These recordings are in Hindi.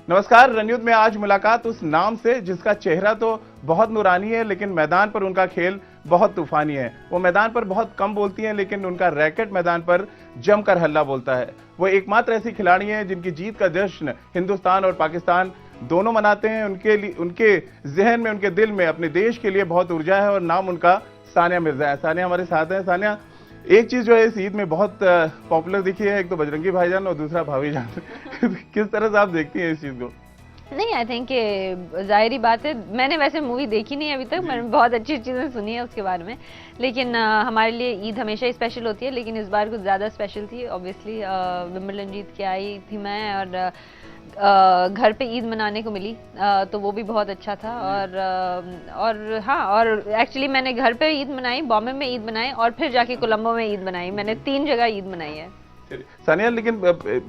नमस्कार। रनयूत में आज मुलाकात उस नाम से जिसका चेहरा तो बहुत नूरानी है, लेकिन मैदान पर उनका खेल बहुत तूफानी है। वो मैदान पर बहुत कम बोलती हैं, लेकिन उनका रैकेट मैदान पर जमकर हल्ला बोलता है। वो एकमात्र ऐसी खिलाड़ी हैं जिनकी जीत का जश्न हिंदुस्तान और पाकिस्तान दोनों मनाते हैं। उनके जहन में, उनके दिल में अपने देश के लिए बहुत ऊर्जा है और नाम उनका सानिया मिर्जा है। सानिया हमारे साथ हैं। सानिया, एक चीज जो है इस ईद में बहुत पॉपुलर दिखी है, एक तो बजरंगी भाईजान और दूसरा भाभी जान। किस तरह से आप देखती हैं इस चीज को? नहीं, आई थिंक जाहिर ही बात है, मैंने वैसे मूवी देखी नहीं अभी तक, मैंने बहुत अच्छी चीज़ें सुनी है उसके बारे में, लेकिन हमारे लिए ईद हमेशा ही स्पेशल होती है, लेकिन इस बार कुछ ज़्यादा स्पेशल थी। ऑब्वियसली विंबलडन जीत के आई थी मैं, और घर पे ईद मनाने को मिली, तो वो भी बहुत अच्छा था। और हाँ, और एक्चुअली मैंने घर पे ईद मनाई, बॉम्बे में ईद मनाई, और फिर जाके कोलंबो में ईद मनाई। मैंने 3 जगह ईद मनाई है। सानिया, लेकिन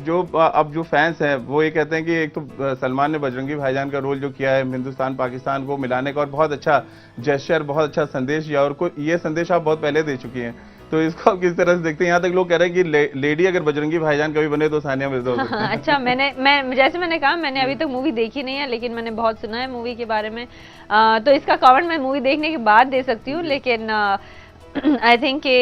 जो अब जो फैंस हैं वो ये कहते हैं कि एक तो सलमान ने बजरंगी भाईजान का रोल जो किया है हिंदुस्तान पाकिस्तान को मिलाने का, और बहुत अच्छा जेस्चर, बहुत अच्छा संदेश दिया, और ये संदेश आप बहुत पहले दे चुकी हैं, तो इसको आप किस तरह से देखते हैं? यहाँ तक लोग कह रहे हैं कि लेडी अगर बजरंगी भाईजान कभी बने तो सानिया मिर्जा हो सकती है। अच्छा, जैसे मैंने कहा, मैंने अभी तक मूवी देखी नहीं है, लेकिन मैंने बहुत सुना है मूवी के बारे में, तो इसका कमेंट मैं मूवी देखने के बाद दे सकती हूँ। लेकिन आई थिंक कि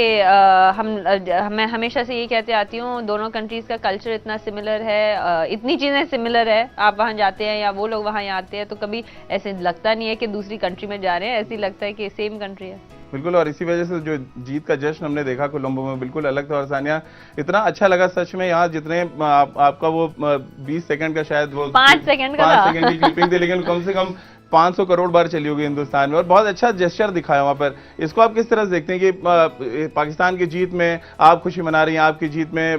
मैं हमेशा से ये कहते आती हूँ, दोनों कंट्रीज़ का कल्चर इतना सिमिलर है, इतनी चीज़ें सिमिलर है। आप वहाँ जाते हैं या वो लोग वहाँ आते हैं, तो कभी ऐसे लगता नहीं है कि दूसरी कंट्री में जा रहे हैं, ऐसे लगता है कि सेम कंट्री है। बिल्कुल, और इसी वजह से जो जीत का जश्न हमने देखा कोलंबो में बिल्कुल अलग था। और सानिया, इतना अच्छा लगा सच में यहाँ, जितने आपका वो 20 सेकंड का, शायद वो 5 सेकंड का 5 सेकंड की क्लिपिंग थी, लेकिन कम से कम 500 करोड़ बार चली होगी हिंदुस्तान में, और बहुत अच्छा जेस्चर दिखाया वहां पर। इसको आप किस तरह से देखते हैं कि पाकिस्तान की जीत में आप खुशी मना रही हैं, आपकी जीत में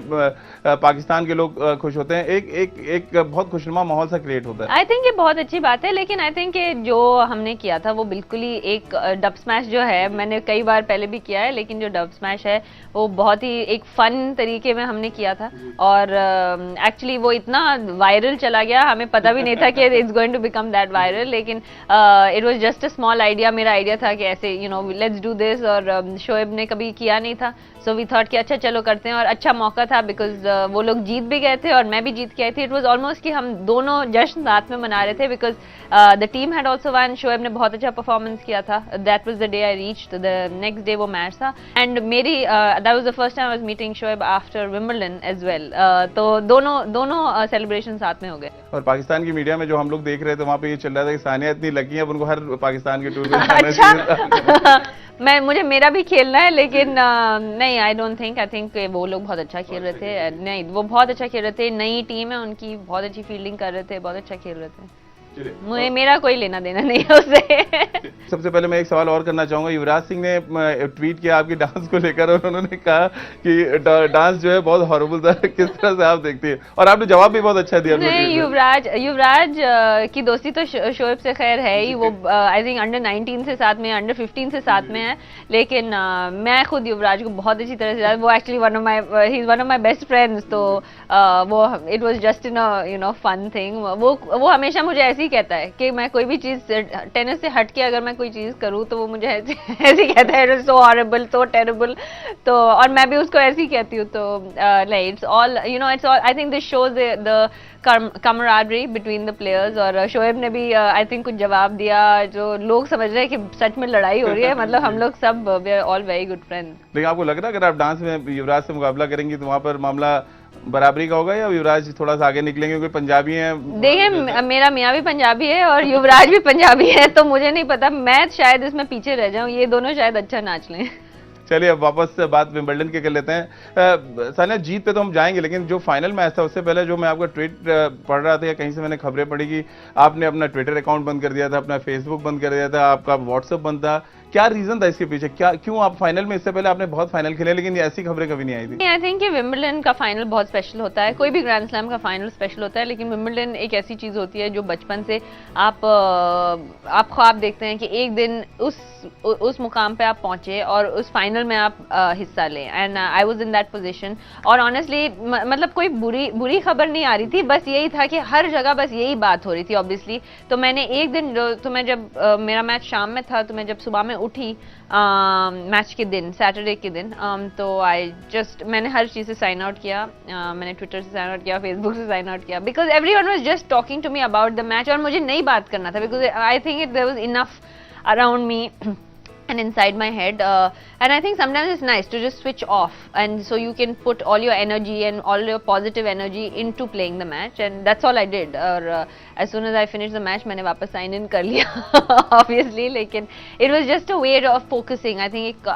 पाकिस्तान के लोग खुश होते हैं, एक बहुत खुशनुमा माहौल सा क्रिएट होता है? आई थिंक ये बहुत अच्छी बात है, लेकिन आई थिंक जो हमने किया था वो बिल्कुल ही एक डब स्मैश जो है, मैंने कई बार पहले भी किया है, लेकिन जो डब स्मैश है वो बहुत ही एक फन तरीके में हमने किया था, और एक्चुअली वो इतना वायरल चला गया, हमें पता भी नहीं था कि it's going to become that viral. लेकिन it was just a small idea, मेरा आइडिया था कि ऐसे लेट्स डू दिस, और शोएब ने कभी किया नहीं था, सो वी थॉट कि अच्छा चलो करते हैं, और अच्छा मौका था बिकॉज वो लोग जीत भी गए थे और मैं भी जीत के आई थी। इट वाज ऑलमोस्ट कि हम दोनों जश्न साथ में मना रहे थे, because the team had also won. Shoaib ने बहुत अच्छा परफॉर्मेंस किया था। That was the day I reached, the next day वो मैच था, एंड मेरी that was the first time I was meeting Shoaib after Wimbledon as well, तो दोनों सेलिब्रेशन साथ में हो गए। और पाकिस्तान की मीडिया में जो हम लोग देख रहे थे, वहां पे ये चल रहा था कि सानिया इतनी लकी है, अब उनको हर पाकिस्तान के टूर में जाना चाहिए। मुझे मेरा भी खेलना है, लेकिन नहीं, I don't think, I think वो लोग बहुत अच्छा खेल रहे थे। नहीं, वो बहुत अच्छा खेल रहे थे, नई टीम है उनकी, बहुत अच्छी फील्डिंग कर रहे थे, बहुत अच्छा खेल रहे थे। मुझे मेरा कोई लेना देना नहीं है उससे। सबसे पहले मैं एक सवाल और करना चाहूंगा। युवराज सिंह ने ट्वीट किया आपकी डांस को लेकर, और उन्होंने कहा कि डांस जो है बहुत हॉरिबल था। किस तरह से आप देखती है? और आपने जवाब भी बहुत अच्छा दिया। नहीं, युवराज की दोस्ती तो शोएब से खैर है ही, वो आई थिंक अंडर 19 से साथ में, अंडर 15 से साथ में है, लेकिन मैं खुद युवराज को बहुत अच्छी तरह से, वो एक्चुअली ही is one of my best friends, तो वो it was just in fun thing. वो हमेशा मुझे ऐसे ही कहता है कि मैं कोई भी चीज टेनिस से हट के अगर मैं कोई चीज करूँ तो वो मुझे ऐसे ही कहता है, सो हॉरिबल, सो टेरिबल, तो और मैं भी उसको ऐसे ही कहती हूँ। तो it's all it's all, I think this shows the camaraderie between the players, और शोएब ने भी आई थिंक कुछ जवाब दिया जो लोग समझ रहे हैं कि सच में लड़ाई हो रही है, मतलब हम लोग सब we are all very good friends. लेकिन आपको लग रहा है अगर आप डांस में युवराज से मुकाबला करेंगी तो वहाँ पर मामला बराबरी का होगा, या युवराज थोड़ा सा आगे निकलेंगे क्योंकि पंजाबी हैं? देखिए, मेरा मियाँ भी पंजाबी है और युवराज भी पंजाबी है, तो मुझे नहीं पता, मैं शायद इसमें पीछे रह जाऊँ, ये दोनों शायद अच्छा नाच लें। चलिए, अब वापस बात विंबलडन के कर लेते हैं। सानिया, जीत पे तो हम जाएंगे, लेकिन जो फाइनल मैच था उससे पहले जो मैं आपका ट्वीट पढ़ रहा था, या कहीं से मैंने खबरें पढ़ी कि आपने अपना ट्विटर अकाउंट बंद कर दिया था, अपना फेसबुक बंद कर दिया था, आपका व्हाट्सएप बंद था। क्या रीजन था इसके पीछे? क्यों आप फाइनल में, इससे पहले आपने बहुत फाइनल खेले, लेकिन ये ऐसी खबरें कभी नहीं आई थी? आई थिंक विंबलडन का फाइनल बहुत स्पेशल होता है, कोई भी ग्रैंड स्लैम का फाइनल स्पेशल होता है, लेकिन विंबलडन एक ऐसी चीज होती है जो बचपन से आप ख्वाब देखते हैं कि एक दिन उस मुकाम पे आप पहुंचे, और उस फाइनल फाइनल में आप हिस्सा लें, and I was in that position. और ऑनेस्टली मतलब कोई बुरी खबर नहीं आ रही थी, बस यही था कि हर जगह बस यही बात हो रही थी ऑब्वियसली। तो मैंने एक दिन तो मैं जब मेरा मैच शाम में था, तो मैं जब सुबह में उठी मैच के दिन, सैटरडे के दिन, तो मैंने हर चीज़ से साइन आउट किया, मैंने ट्विटर से साइन आउट किया, फेसबुक से साइन आउट किया, because everyone was just talking to me about the match, और मुझे नहीं बात करना था, because I think there was enough around me and inside my head, and I think sometimes it's nice to just switch off, and so you can put all your energy and all your positive energy into playing the match, and that's all I did. और as soon as I finished the match मैंने वापस sign in कर लिया obviously, लेकिन it was just a way of focusing. I think एक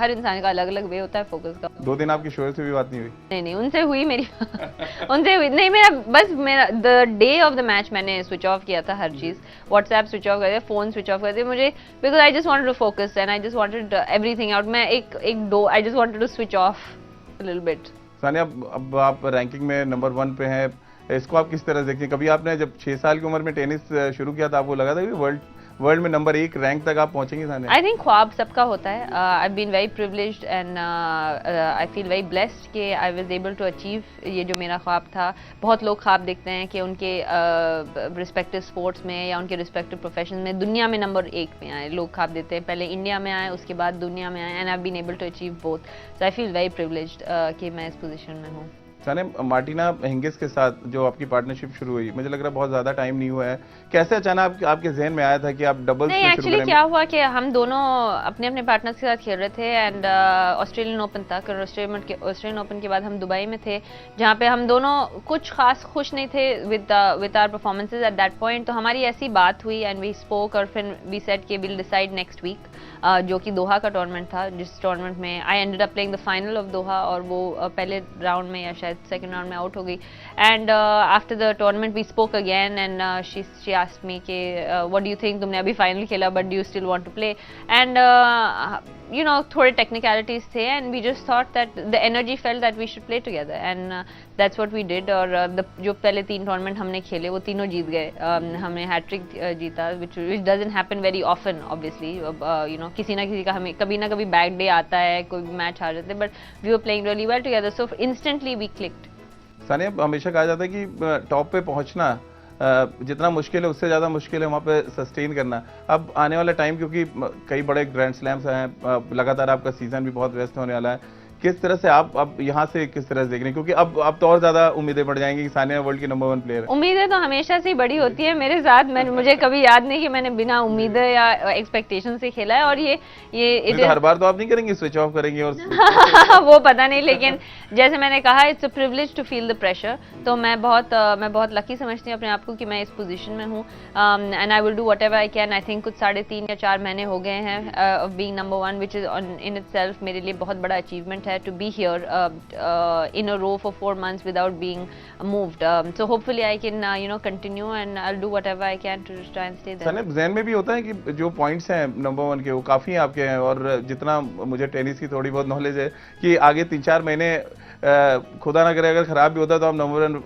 हर इंसान का अलग अलग वे होता है फोकस का। 2 दिन आपकी शोहर से भी बात नहीं हुई? नहीं, उनसे हुई मेरी उनसे हुई नहीं, मेरा the day of the match मैंने स्विच ऑफ किया था, हर चीज़, व्हाट्सएप स्विच ऑफ कर दिया, फोन स्विच ऑफ कर दिया मुझे, because I just wanted to focus and I just wanted everything out. मैं I just wanted to switch off a little bit. Sania, अब आप रैंकिंग में नंबर 1 पे हैं, इसको आप किस तरह देखते हैं? कभी आपने जब 6 साल की उम्र में टेनिस शुरू किया था, आपको लगा था कि वर्ल्ड में नंबर 1 रैंक तक आप पहुंचेंगे सानिया? आई थिंक ख्वाब सबका होता है। I been very privileged and I feel very blessed कि I was able to achieve ये जो मेरा ख्वाब था। बहुत लोग ख्वाब देखते हैं कि उनके रिस्पेक्टिव स्पोर्ट्स में या उनके रिस्पेक्टिव प्रोफेशन में दुनिया में नंबर 1 में आए, लोग ख्वाब देते हैं, पहले इंडिया में आए, उसके बाद दुनिया में आए, and I been able to achieve both, so I feel very privileged कि मैं इस पोजीशन में हूँ। सानिया, मार्टिना हिंगिस के साथ जो आपकी पार्टनरशिप शुरू हुई, मुझे लग रहा है बहुत ज्यादा टाइम नहीं हुआ है, कैसे अचानक आपके जहन में आया था कि आप डबल्स नहीं, में शुरू एक्चुअली करें? क्या हुआ कि हम दोनों अपने अपने पार्टनर्स के साथ खेल रहे थे, एंड ऑस्ट्रेलियन ओपन तक, और ऑस्ट्रेलियन ओपन के बाद हम दुबई में थे, जहाँ पे हम दोनों कुछ खास खुश नहीं थे with our performances at that point. तो हमारी ऐसी बात हुई एंड वी स्पोक, और फिर वी सेड कि विल डिसाइड नेक्स्ट वीक, जो कि दोहा का टूर्नामेंट था, जिस टूर्नामेंट में I ended up playing the final of Doha, और वो पहले राउंड में या शायद सेकंड राउंड में आउट हो गई। And after the tournament we spoke again, and she asked me कि व्हाट डू यू थिंक, तुमने अभी फाइनल खेला but do you still want to play, and you know, थोड़े टेक्निकलिटीज थे, and we just thought that the energy felt that we should play together, and that's what we did. और जो पहले 3 टूर्नामेंट हमने खेले वो तीनों जीत गए, हमने हैट्रिक जीता, विच doesn't happen very often obviously, you know, किसी ना किसी का हमें कभी ना कभी बैड डे आता है, कोई मैच हार जाते हैं, but we were playing really well together, so instantly we clicked. Sania, हमेशा कहा जाता है कि टॉप पे पहुंचना जितना मुश्किल है उससे ज़्यादा मुश्किल है वहाँ पे सस्टेन करना। अब आने वाला टाइम, क्योंकि कई बड़े ग्रैंड स्लैम्स हैं, लगातार आपका सीजन भी बहुत व्यस्त होने वाला है, किस तरह से आप अब यहाँ से किस तरह से देख रहे हैं? क्योंकि अब तो और ज़्यादा उम्मीदें बढ़ जाएंगी कि सानिया वर्ल्ड की नंबर 1 प्लेयर है। उम्मीदें तो हमेशा से बड़ी होती है मेरे साथ, मुझे कभी याद नहीं कि मैंने बिना उम्मीदें या एक्सपेक्टेशन से खेला है, और ये तो हर बार तो आप नहीं करेंगे, स्विच ऑफ करेंगे और वो पता नहीं, लेकिन जैसे मैंने कहा, it's a privilege to feel the pressure. तो मैं बहुत लकी समझती हूँ अपने आप को कि मैं इस पोजीशन में हूँ, and I will do whatever I can. I think कुछ 3.5 या 4 महीने हो गए हैं of being number 1, which is in itself मेरे लिए बहुत बड़ा अचीवमेंट है, to be here in a row for 4 months without being moved. So hopefully I can continue, and I'll do whatever I can to try and stay there. सने ज़हन में भी होता है कि जो पॉइंट्स हैं नंबर 1 के वो काफ़ी आपके हैं, और जितना मुझे टेनिस की थोड़ी बहुत नॉलेज है कि आगे 3-4 महीने खुदा ना करे अगर खराब भी होता तो आप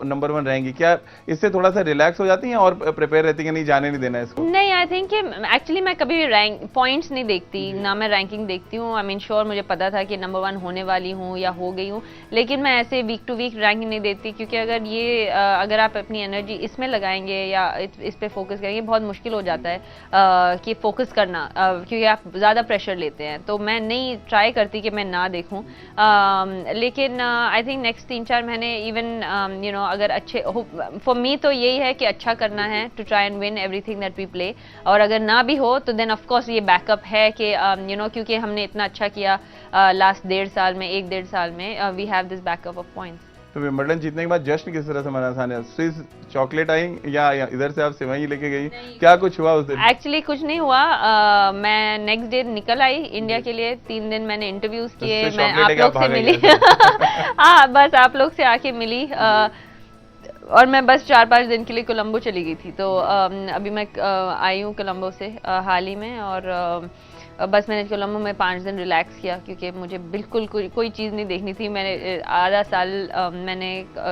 नंबर 1 रहेंगी, क्या इससे थोड़ा सा रिलैक्स हो जाती हैं और प्रिपेयर रहती हैं, नहीं जाने नहीं देना है इसको? नहीं, आई थिंक एक्चुअली मैं कभी रैंक पॉइंट्स नहीं देखती, ना मैं रैंकिंग देखती हूँ। आई मीन श्योर मुझे पता था कि नंबर 1 होने वाली हूँ या हो गई हूँ, लेकिन मैं ऐसे वीक टू वीक रैंकिंग नहीं देती, क्योंकि अगर आप अपनी एनर्जी इसमें लगाएंगे या इस पे फोकस करेंगे, बहुत मुश्किल हो जाता है कि फोकस करना, क्योंकि आप ज़्यादा प्रेशर लेते हैं। तो मैं नहीं ट्राई करती कि मैं ना देखूँ, लेकिन आई थिंक नेक्स्ट 3-4 महीने इवन अगर अच्छे, फॉर मी तो यही है कि अच्छा करना है, to try and win everything that we play, और अगर ना भी हो तो देन ऑफ कोर्स ये बैकअप है कि क्योंकि हमने इतना अच्छा किया लास्ट 1.5 साल में, we have this backup of points. तो विंबलडन जीतने के बाद जश्न किस तरह से मना सानिया? स्विस चॉकलेट आई या इधर से आप सेवई लेके गई, क्या कुछ हुआ उस दिन? एक्चुअली कुछ नहीं हुआ, मैं नेक्स्ट डे निकल आई इंडिया के लिए, 3 दिन मैंने इंटरव्यूज किए, मैं आप लोग से मिली हाँ, बस आप लोग से आके मिली, और मैं बस 4-5 दिन के लिए कोलंबो चली गई थी। तो अभी मैं आई हूँ कोलंबो से हाल ही में, और बस मैंने कोलंबो में 5 दिन रिलैक्स किया क्योंकि मुझे बिल्कुल कोई चीज़ नहीं देखनी थी। मैंने आधा साल मैंने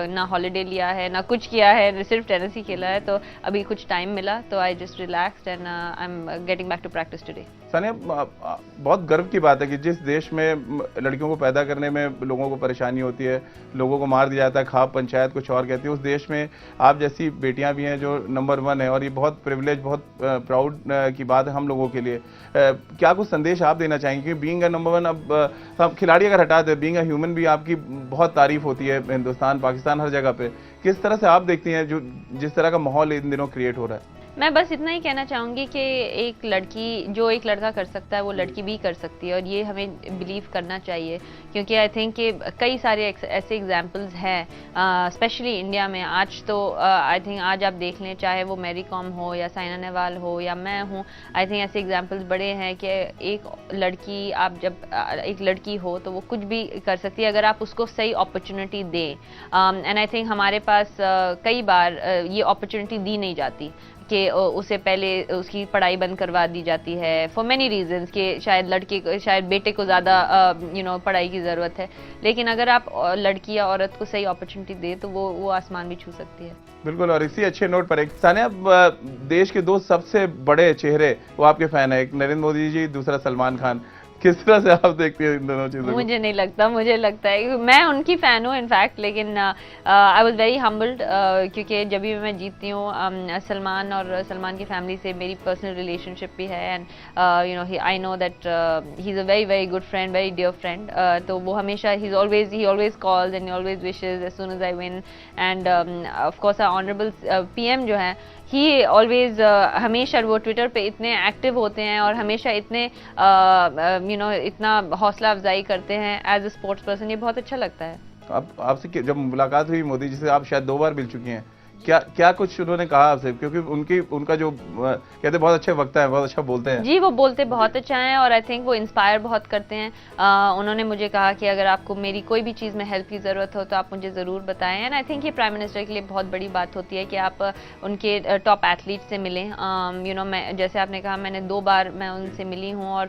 ना हॉलीडे लिया है ना कुछ किया है, सिर्फ टेनिस ही खेला है, तो अभी कुछ टाइम मिला तो I just relaxed and I am getting back to practice today. Sania, बहुत गर्व की बात है कि जिस देश में लड़कियों को पैदा करने में लोगों को परेशानी होती है, लोगों को मार दिया जाता है, खाप पंचायत कुछ और कहती है, उस देश में आप जैसी बेटियां भी हैं जो नंबर 1 है, और ये बहुत प्रिविलेज, बहुत प्राउड की बात है हम लोगों के लिए। क्या कुछ संदेश आप देना चाहेंगे कि बीइंग अ नंबर 1, अब सब खिलाड़ी अगर हटा दे, बीइंग अ ह्यूमन भी आपकी बहुत तारीफ होती है हिंदुस्तान, पाकिस्तान, हर जगह पे। किस तरह से आप देखती हैं जो जिस तरह का माहौल इन दिनों क्रिएट हो रहा है? मैं बस इतना ही कहना चाहूँगी कि एक लड़की, जो एक लड़का कर सकता है वो लड़की भी कर सकती है, और ये हमें बिलीव करना चाहिए क्योंकि आई थिंक कि कई सारे ऐसे एग्जांपल्स हैं स्पेशली इंडिया में। आज तो आई थिंक आज आप देख लें, चाहे वो मैरी कॉम हो या साइना नेहवाल हो या मैं हूँ, आई थिंक ऐसे एग्जांपल्स बड़े हैं कि एक लड़की, आप जब एक लड़की हो तो वो कुछ भी कर सकती है अगर आप उसको सही अपॉर्चुनिटी दें। एंड आई थिंक हमारे पास कई बार ये अपॉर्चुनिटी दी नहीं जाती कि उसे पहले उसकी पढ़ाई बंद करवा दी जाती है फॉर मेनी रीजंस, कि शायद बेटे को ज़्यादा पढ़ाई की ज़रूरत है, लेकिन अगर आप लड़की या औरत को सही अपॉर्चुनिटी दे तो वो आसमान भी छू सकती है। बिल्कुल। और इसी अच्छे नोट पर एक सानिया, देश के 2 सबसे बड़े चेहरे वो आपके फैन है, एक नरेंद्र मोदी जी, दूसरा सलमान खान। किस तरह से आप देखती हैं इन दोनों चीजों को? मुझे नहीं लगता, मुझे लगता है मैं उनकी फ़ैन हूँ इनफैक्ट, लेकिन आई वाज वेरी हम्बल्ड क्योंकि जब भी मैं जीतती हूँ सलमान और सलमान की फैमिली से मेरी पर्सनल रिलेशनशिप भी है, and I know that he is a very very good friend, very dear friend. तो वो हमेशा ही always calls and always wishes as soon as I win, and of course honourable PM जो है, ही ऑलवेज हमेशा वो ट्विटर पे इतने एक्टिव होते हैं और हमेशा इतने इतना हौसला अफजाई करते हैं एज अ स्पोर्ट्स पर्सन, ये बहुत अच्छा लगता है। आपसे जब मुलाकात हुई मोदी जी से, आप शायद 2 बार मिल चुकी हैं, क्या कुछ उन्होंने कहा आपसे? क्योंकि उनका जो कहते बहुत अच्छे वक्ता है, बहुत अच्छा बोलते हैं। जी, वो बोलते बहुत अच्छा है और आई थिंक वो इंस्पायर बहुत करते हैं। उन्होंने मुझे कहा कि अगर आपको मेरी कोई भी चीज़ में हेल्प की ज़रूरत हो तो आप मुझे ज़रूर बताएं, एंड आई थिंक ये प्राइम मिनिस्टर के लिए बहुत बड़ी बात होती है कि आप उनके टॉप एथलीट से मिलें। मैं, जैसे आपने कहा, मैंने 2 बार मैं उनसे मिली हूँ और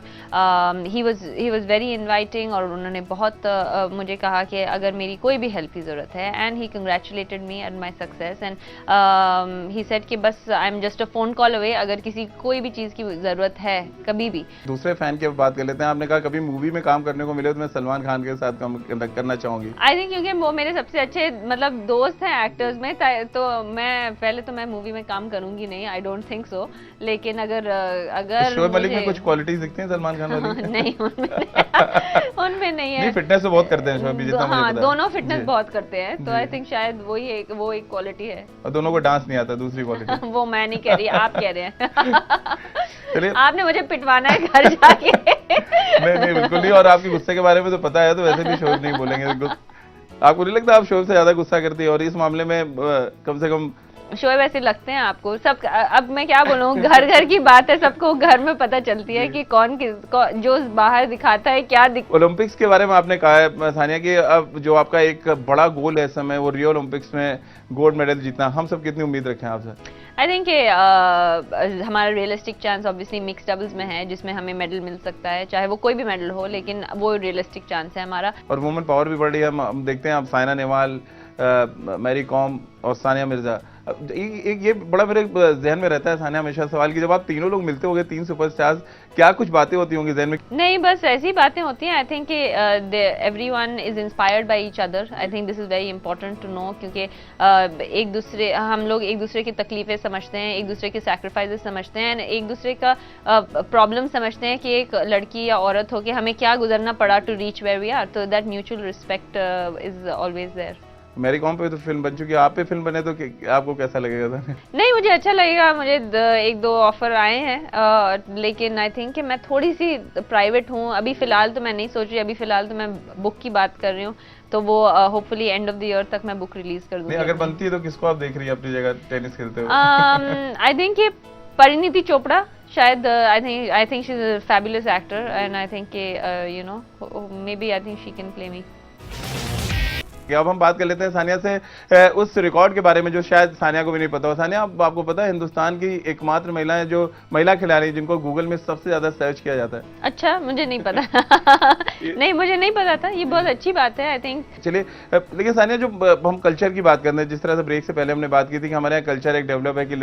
ही वॉज वेरी इन्वाइटिंग, और उन्होंने बहुत मुझे कहा कि अगर मेरी कोई भी हेल्प की ज़रूरत है, and he congratulated me at my success, and he said कि बस I am just a phone call away, अगर किसी कोई भी चीज़ की ज़रूरत है कभी भी। दूसरे फैन की बात कर लेते हैं। आपने कहा कभी मूवी में काम करने को मिले तो मैं सलमान खान के साथ काम करना चाहूंगी। आई थिंक क्योंकि वो मेरे सबसे अच्छे दोस्त हैं एक्टर्स में, तो मैं मूवी में काम करूंगी नहीं, आई डोंट थिंक सो, लेकिन अगर शोएब मलिक में कुछ क्वालिटीज दिखती हैं सलमान खान वाली? नहीं, उनमें नहीं है। फिटनेस तो बहुत करते हैं शोएब भी, जितना मुझे पता है। दोनों फिटनेस बहुत करते हैं, तो आई थिंक शायद वो एक क्वालिटी है। और दोनों को डांस नहीं आता, दूसरी क्वालिटी। वो मैं नहीं कह रही, आप कह रहे हैं। आपने मुझे पिटवाना है घर जाके। नहीं बिल्कुल नहीं, और आपके गुस्से के बारे में तो पता है, तो वैसे भी शोएब नहीं बोलेंगे। आपको नहीं लगता आप शोएब से ज्यादा गुस्सा करती है? और इस मामले में कम से कम शोएब ऐसे लगते हैं आपको सब? अब मैं क्या बोलूं, घर की बात है, सबको घर में पता चलती है कि कौन जो बाहर दिखाता है क्या ओलंपिक्स के बारे में आपने कहा है सानिया कि अब जो आपका एक बड़ा गोल है इस समय, वो रियो ओलंपिक्स में गोल्ड मेडल जीतना, हम सब कितनी उम्मीद रखें आपसे? आई थिंक हमारा realistic chance obviously mix doubles में है, जिसमें हमें मेडल मिल सकता है, चाहे वो कोई भी मेडल हो, लेकिन वो रियलिस्टिक चांस है हमारा। और वुमेन पावर भी बढ़ रही है, हम देखते हैं, अब साइना नेहवाल, मैरी कॉम और सानिया मिर्जा। ये बड़ा मेरे जहन में रहता है सानिया हमेशा सवाल कि जब आप तीनों लोग मिलते होंगे, 3 सुपरस्टार्स, क्या कुछ बातें होती होंगी जहन में? नहीं, बस ऐसी बातें होती हैं। आई थिंक कि everyone is inspired by each other. I think this is very important to know, क्योंकि हम लोग एक दूसरे की तकलीफें समझते हैं, एक दूसरे के सैक्रिफाइसेस समझते हैं, एक दूसरे का प्रॉब्लम समझते हैं कि एक लड़की या औरत हो कि हमें क्या गुजरना पड़ा to reach where we are, तो that mutual respect is always there. Mary Kom पे तो फिल्म बन चुकी है, आप पे फिल्म बने तो आपको कैसा लगेगा था? नहीं, मुझे अच्छा लगेगा। मुझे 1-2 ऑफर आए हैं, लेकिन आई थिंक कि मैं थोड़ी सी प्राइवेट हूँ अभी फिलहाल, तो मैं नहीं सोच रही। अभी फिलहाल तो मैं बुक की बात कर रही हूँ, तो वो hopefully end of the year तक मैं बुक रिलीज कर दूंगी। अगर बनती है तो किसको आप देख रही है अपनी जगह टेनिस खेलते हुए? आई थिंक ये परिणीति चोपड़ा शायद। I think she is a fabulous actor, and I think maybe I think she can play me. किया। अब हम बात कर लेते हैं सानिया से उस रिकॉर्ड के बारे में जो शायद सानिया को भी नहीं पता हो। सानिया, आपको पता है हिंदुस्तान की एकमात्र महिला है जो महिला खिलाड़ी जिनको गूगल में सबसे ज्यादा सर्च किया जाता है। अच्छा, मुझे नहीं पता। नहीं, मुझे नहीं पता था, ये बहुत अच्छी बात है आई थिंक। चलिए, लेकिन सानिया जो हम कल्चर की बात करते हैं, जिस तरह से ब्रेक से पहले हमने बात की थी कि हमारे यहाँ कल्चर एक डेवलप है कि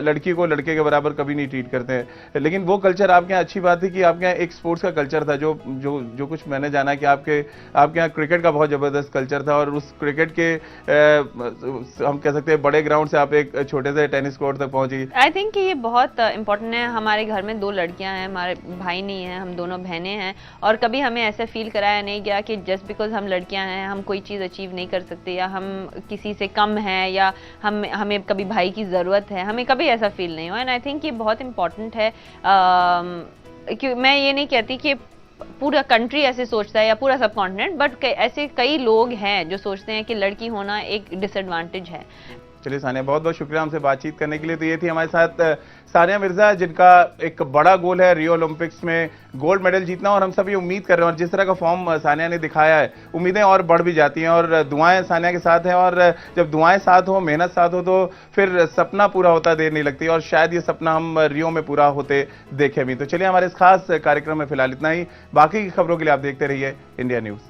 लड़की को लड़के के बराबर कभी नहीं ट्रीट करते हैं, लेकिन वो कल्चर आपके यहाँ अच्छी बात थी कि आपके यहाँ एक स्पोर्ट्स का कल्चर था जो जो जो कुछ मैंने जाना कि आपके यहाँ क्रिकेट का बहुत जबरदस्त कल्चर था, और उस क्रिकेट के हम कह सकते हैं बड़े ग्राउंड से आप एक छोटे से टेनिस कोर्ट तक पहुंची। आई थिंक कि ये बहुत इंपॉर्टेंट है। हमारे घर में 2 लड़कियां हैं, हमारे भाई नहीं है, हम दोनों बहनें हैं, और कभी हमें ऐसा फील कराया नहीं गया कि जस्ट बिकॉज हम लड़कियां हैं हम कोई चीज़ अचीव नहीं कर सकते, या हम किसी से कम हैं, या हमें कभी भाई की ज़रूरत है, हमें कभी ऐसा फील नहीं हुआ। एंड आई थिंक ये बहुत इंपॉर्टेंट है। मैं ये नहीं कहती कि पूरा कंट्री ऐसे सोचता है या पूरा सब कॉन्टिनेंट, बट ऐसे कई लोग हैं जो सोचते हैं कि लड़की होना एक डिसएडवांटेज है। चलिए सानिया, बहुत बहुत शुक्रिया हमसे बातचीत करने के लिए। तो ये थी हमारे साथ सानिया मिर्जा, जिनका एक बड़ा गोल है रियो ओलंपिक्स में गोल्ड मेडल जीतना, और हम सब ये उम्मीद कर रहे हैं, और जिस तरह का फॉर्म सानिया ने दिखाया है, उम्मीदें और बढ़ भी जाती हैं, और दुआएं सानिया के साथ हैं, और जब दुआएं साथ हो, मेहनत साथ हो, तो फिर सपना पूरा होता देर नहीं लगती, और शायद ये सपना हम रियो में पूरा होते देखें भी। तो चलिए, हमारे इस खास कार्यक्रम में फिलहाल इतना ही। बाकी की खबरों के लिए आप देखते रहिए इंडिया न्यूज।